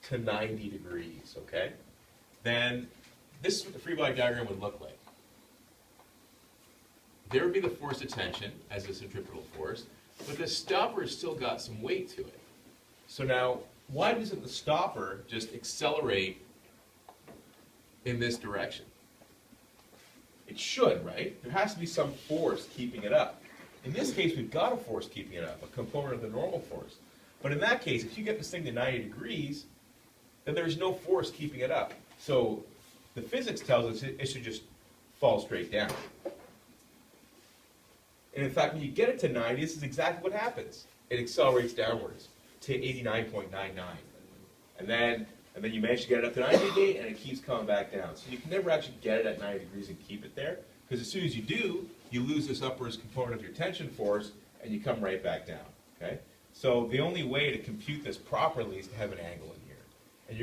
to 90 degrees, okay, then this is what the free body diagram would look like. There would be the force of tension as a centripetal force, but the stopper has still got some weight to it. So now, why doesn't the stopper just accelerate in this direction? It should, right? There has to be some force keeping it up. In this case, we've got a force keeping it up, a component of the normal force. But in that case, if you get this thing to 90 degrees, then there's no force keeping it up. So the physics tells us it should just fall straight down. And in fact, when you get it to 90, this is exactly what happens. It accelerates downwards to 89.99. And then you manage to get it up to 90 and it keeps coming back down. So you can never actually get it at 90 degrees and keep it there, because as soon as you do, you lose this upwards component of your tension force and you come right back down. Okay? So the only way to compute this properly is to have an angle in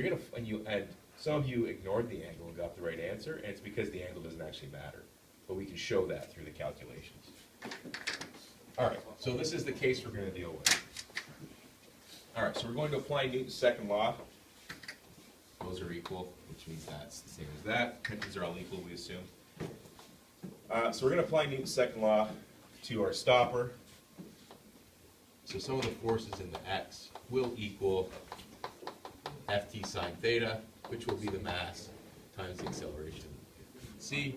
here. And some of you ignored the angle and got the right answer, and it's because the angle doesn't actually matter. But we can show that through the calculations. All right, so this is the case we're going to deal with. All right, so we're going to apply Newton's second law. Those are equal, which means that's the same as that. Tensions are all equal, we assume. So we're going to apply Newton's second law to our stopper. So some of the forces in the x will equal Ft sine theta, which will be the mass times the acceleration c.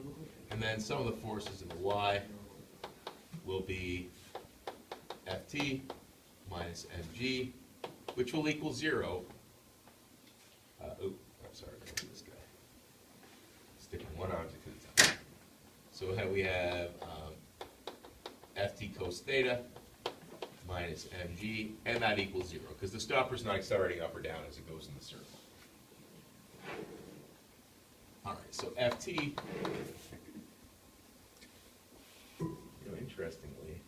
And then some of the forces in the y will be Ft minus mg, which will equal 0. I'm sorry, this guy. Sticking one object at a time. So we have Ft cos theta minus mg, and that equals 0, because the stopper's not accelerating up or down as it goes in the circle. All right, so Ft, interestingly,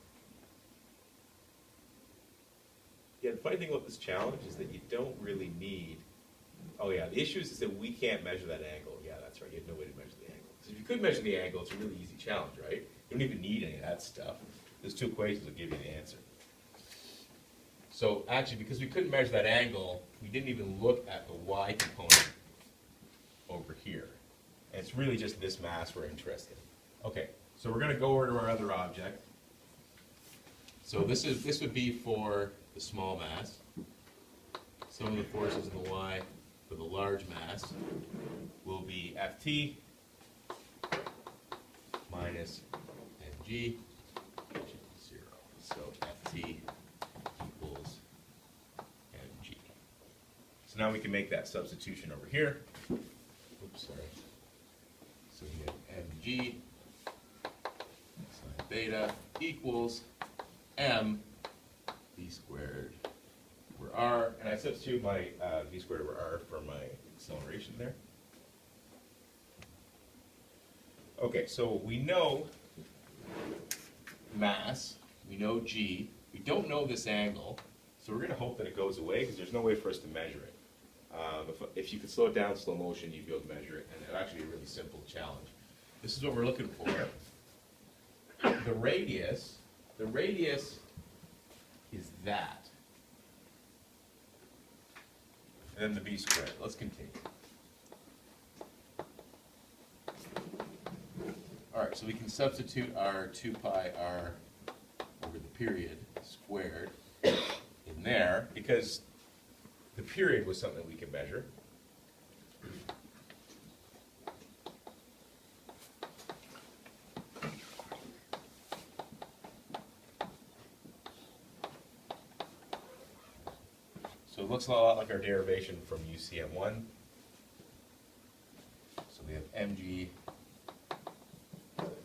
yeah, the funny thing about this challenge is that you don't really need, oh yeah, the issue is that we can't measure that angle. Yeah, that's right, you have no way to measure the angle. So if you could measure the angle, it's a really easy challenge, right? You don't even need any of that stuff. Those two equations will give you the answer. So actually, because we couldn't measure that angle, we didn't even look at the y component over here. And it's really just this mass we're interested in. Okay, so we're going to go over to our other object. So this would be for the small mass. Some of the forces in the y for the large mass will be Ft minus mg, which equals 0. So Ft equals mg. So now we can make that substitution over here. Oops, sorry. So we have mg sine theta equals m v squared over r, and I substitute my v squared over r for my acceleration there. Okay, so we know mass, we know g, we don't know this angle, so we're going to hope that it goes away because there's no way for us to measure it. If you could slow it down in slow motion, you'd be able to measure it, and it'd actually be a really simple challenge. This is what we're looking for. The radius is that. And then the v squared. Let's continue. All right, so we can substitute our 2 pi r over the period squared in there, because the period was something we can measure. So it looks a lot like our derivation from UCM1. So we have mg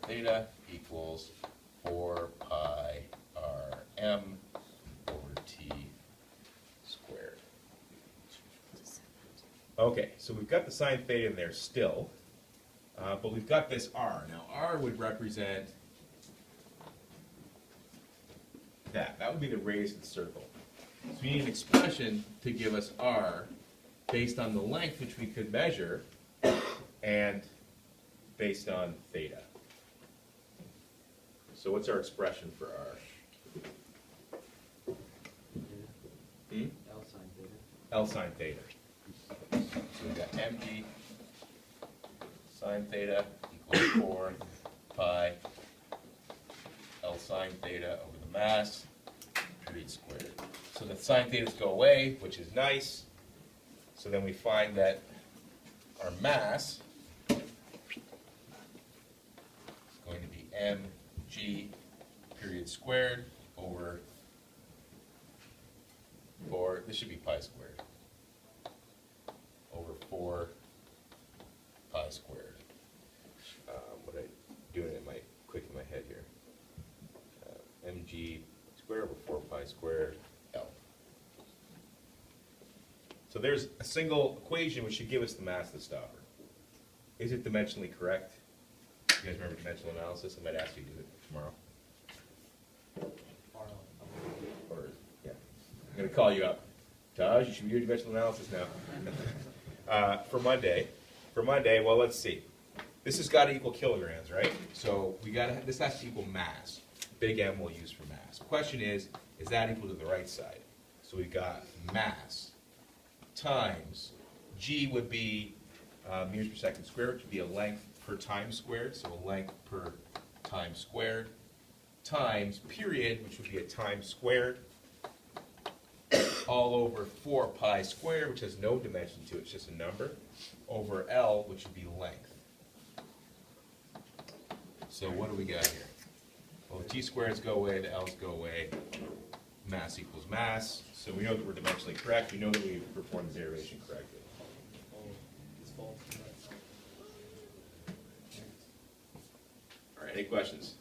theta equals 4 pi r m over t squared. Okay, so we've got the sine theta in there still, but we've got this r. Now r would represent that. That would be the radius of the circle. So we need an expression to give us r based on the length which we could measure and based on theta. So what's our expression for r? L sine theta. L sine theta. So we've got mg sine theta equals 4 pi L sine theta over the mass, period squared. So the sine thetas go away, which is nice. So then we find that our mass is going to be mg period squared over 4, this should be pi squared, over 4 pi squared. What I doing it might quick in my head here. Mg squared over 4 pi squared L. So there's a single equation which should give us the mass of the stopper. Is it dimensionally correct? You guys remember dimensional analysis? I might ask you to do it tomorrow. Or, yeah. I'm going to call you up. Taj, you should be doing dimensional analysis now. For Monday, well, let's see. This has got to equal kilograms, right? So this has to equal mass. Big M we'll use for mass. The question is that equal to the right side? So we've got mass times G would be meters per second squared, which would be a length per time squared, so a length per time squared, times period, which would be a time squared, all over 4 pi squared, which has no dimension to it, it's just a number, over L, which would be length. So what do we got here? Well, the t squareds go away, the L's go away, mass equals mass, so we know that we're dimensionally correct, we know that we performed the derivation correctly. All right, any questions?